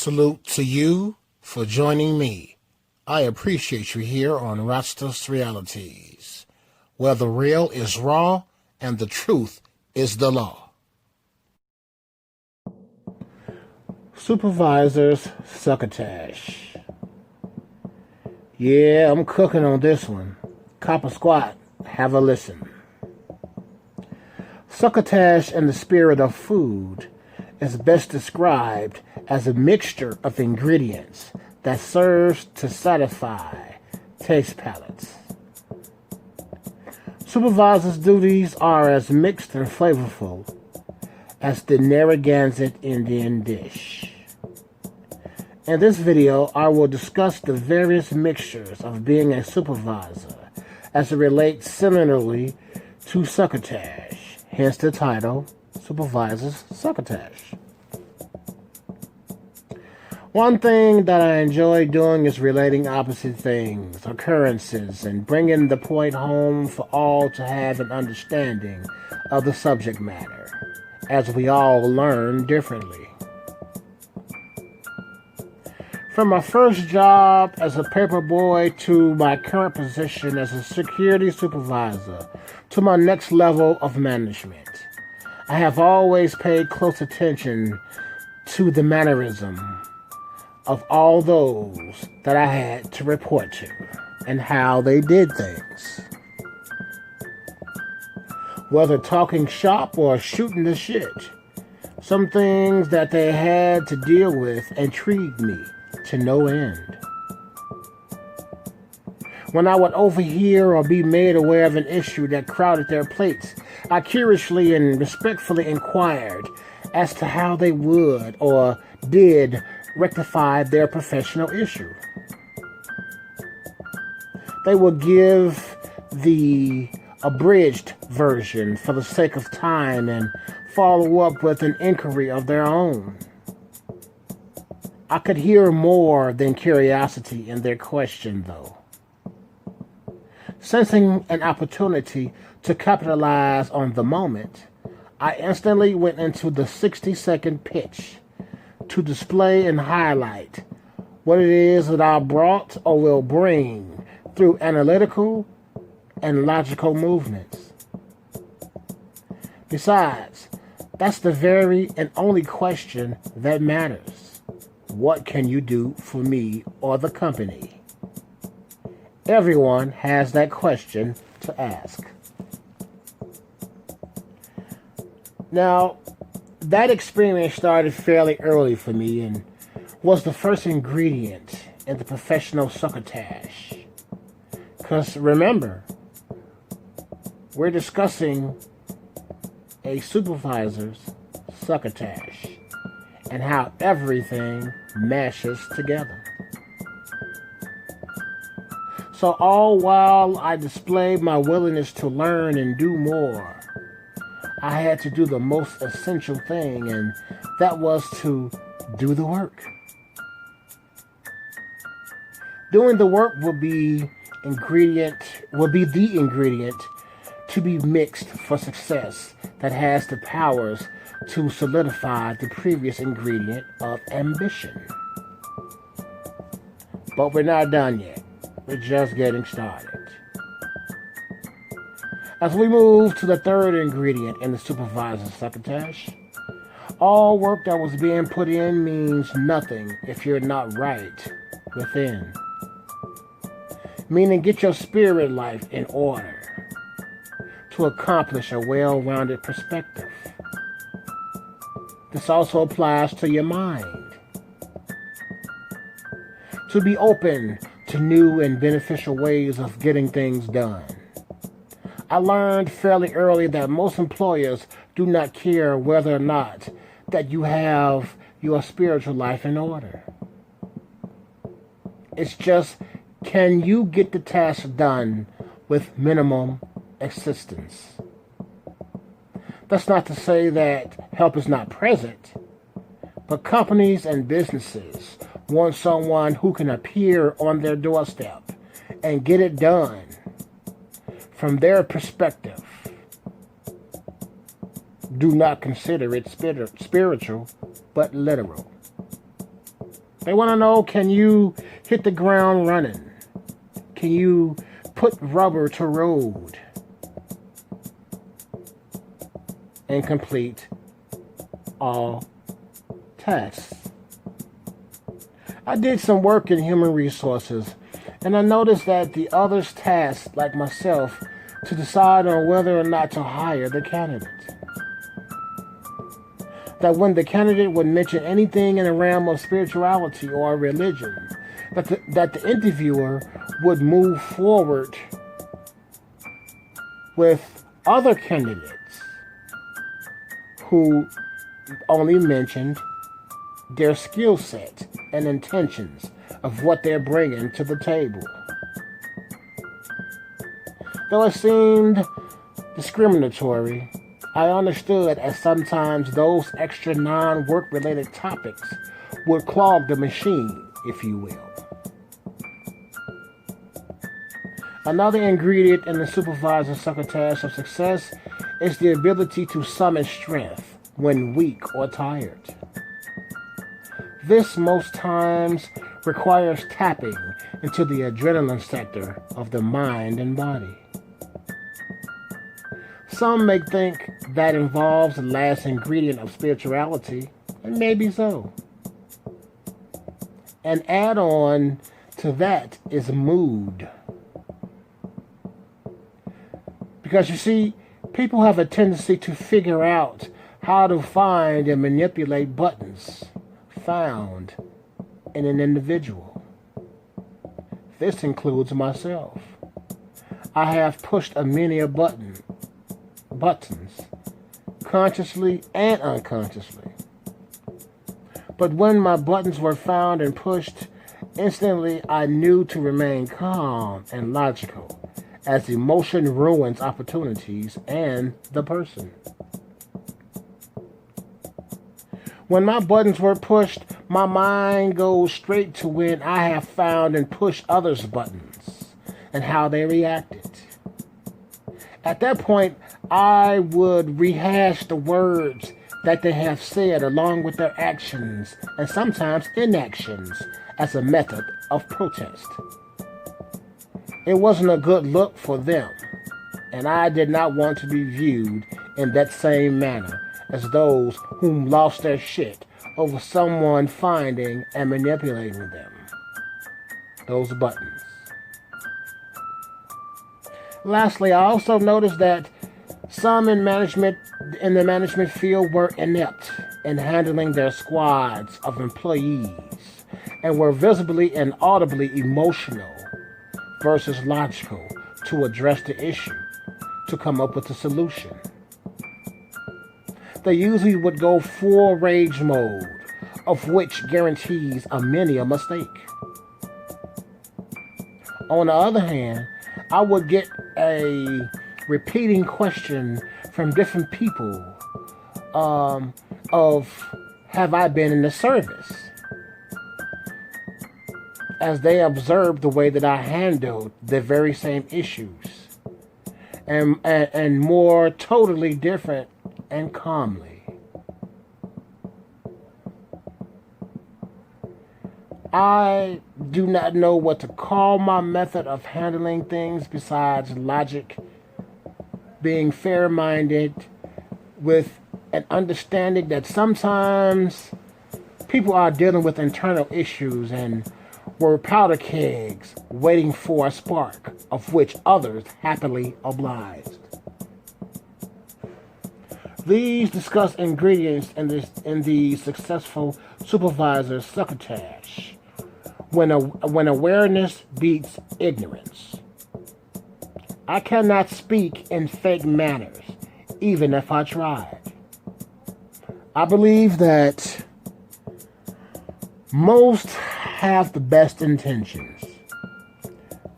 Salute to you for joining me. I appreciate you here on Rastas Realities, where the real is raw and the truth is the law. Supervisor's Succotash. Yeah, I'm cooking on this one. Copper Squat, have a listen. Succotash in the spirit of food is best described as a mixture of ingredients that serves to satisfy taste palates. Supervisor's duties are as mixed and flavorful as the Narragansett Indian dish. In this video, I will discuss the various mixtures of being a supervisor as it relates similarly to succotash, hence the title, Supervisor's Succotash. One thing that I enjoy doing is relating opposite things, occurrences, and bringing the point home for all to have an understanding of the subject matter, as we all learn differently. From my first job as a paper boy to my current position as a security supervisor to my next level of management, I have always paid close attention to the mannerism of all those that I had to report to and how they did things. Whether talking shop or shooting the shit, some things that they had to deal with intrigued me to no end. When I would overhear or be made aware of an issue that crowded their plates, I curiously and respectfully inquired as to how they would or did rectify their professional issue. They would give the abridged version for the sake of time and follow up with an inquiry of their own. I could hear more than curiosity in their question, though. Sensing an opportunity to capitalize on the moment, I instantly went into the 60-second pitch to display and highlight what it is that I brought or will bring through analytical and logical movements. Besides, that's the very and only question that matters. What can you do for me or the company? Everyone has that question to ask. Now, that experience started fairly early for me and was the first ingredient in the professional succotash. Because remember, we're discussing a supervisor's succotash and how everything mashes together. So all while I displayed my willingness to learn and do more, I had to do the most essential thing, and that was to do the work. Doing the work will be the ingredient to be mixed for success that has the powers to solidify the previous ingredient of ambition. But we're not done yet. We're just getting started. As we move to the third ingredient in the supervisor's succotash, all work that was being put in means nothing if you're not right within. Meaning, get your spirit life in order to accomplish a well-rounded perspective. This also applies to your mind. To be open to new and beneficial ways of getting things done. I learned fairly early that most employers do not care whether or not that you have your spiritual life in order. It's just, can you get the task done with minimum assistance? That's not to say that help is not present, but companies and businesses want someone who can appear on their doorstep and get it done from their perspective. Do not consider it spiritual, but literal. They want to know, can you hit the ground running? Can you put rubber to road and complete all tasks? I did some work in human resources, and I noticed that the others tasked, like myself, to decide on whether or not to hire the candidate. That when the candidate would mention anything in the realm of spirituality or religion, that the interviewer would move forward with other candidates who only mentioned their skill set and intentions of what they're bringing to the table. Though it seemed discriminatory, I understood, as sometimes those extra non-work related topics would clog the machine, if you will. Another ingredient in the supervisor succotash of success is the ability to summon strength when weak or tired. This most times requires tapping into the adrenaline sector of the mind and body. Some may think that involves the last ingredient of spirituality, and maybe so. An add-on to that is mood. Because you see, people have a tendency to figure out how to find and manipulate buttons found in an individual. This includes myself. I have pushed a many a buttons, consciously and unconsciously. But when my buttons were found and pushed, instantly I knew to remain calm and logical, as emotion ruins opportunities and the person. When my buttons were pushed, my mind goes straight to when I have found and pushed others' buttons and how they reacted. At that point, I would rehash the words that they have said along with their actions and sometimes inactions as a method of protest. It wasn't a good look for them, and I did not want to be viewed in that same manner as those whom lost their shit over someone finding and manipulating them. Those buttons. Lastly, I also noticed that some in the management field were inept in handling their squads of employees and were visibly and audibly emotional versus logical to address the issue, to come up with a solution. They usually would go full rage mode, of which guarantees many a mistake. On the other hand, I would get a repeating question from different people of, have I been in the service? As they observed the way that I handled the very same issues, and more totally different and calmly. I do not know what to call my method of handling things besides logic, being fair-minded, with an understanding that sometimes people are dealing with internal issues and were powder kegs waiting for a spark, of which others happily obliged. These discuss ingredients in the successful supervisor succotash, when awareness beats ignorance. I cannot speak in fake manners, even if I tried. I believe that most have the best intentions,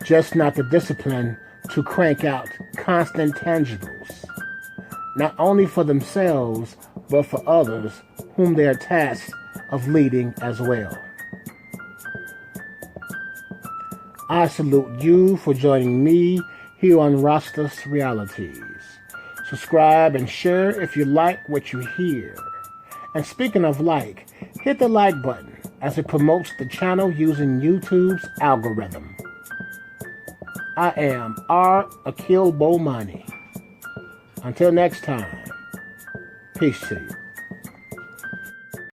just not the discipline to crank out constant tangibles, not only for themselves, but for others whom they are tasked of leading as well. I salute you for joining me here on Rastas Realities. Subscribe and share if you like what you hear. And speaking of like, hit the like button, as it promotes the channel using YouTube's algorithm. I am R. Akil Bomani. Until next time, peace to you.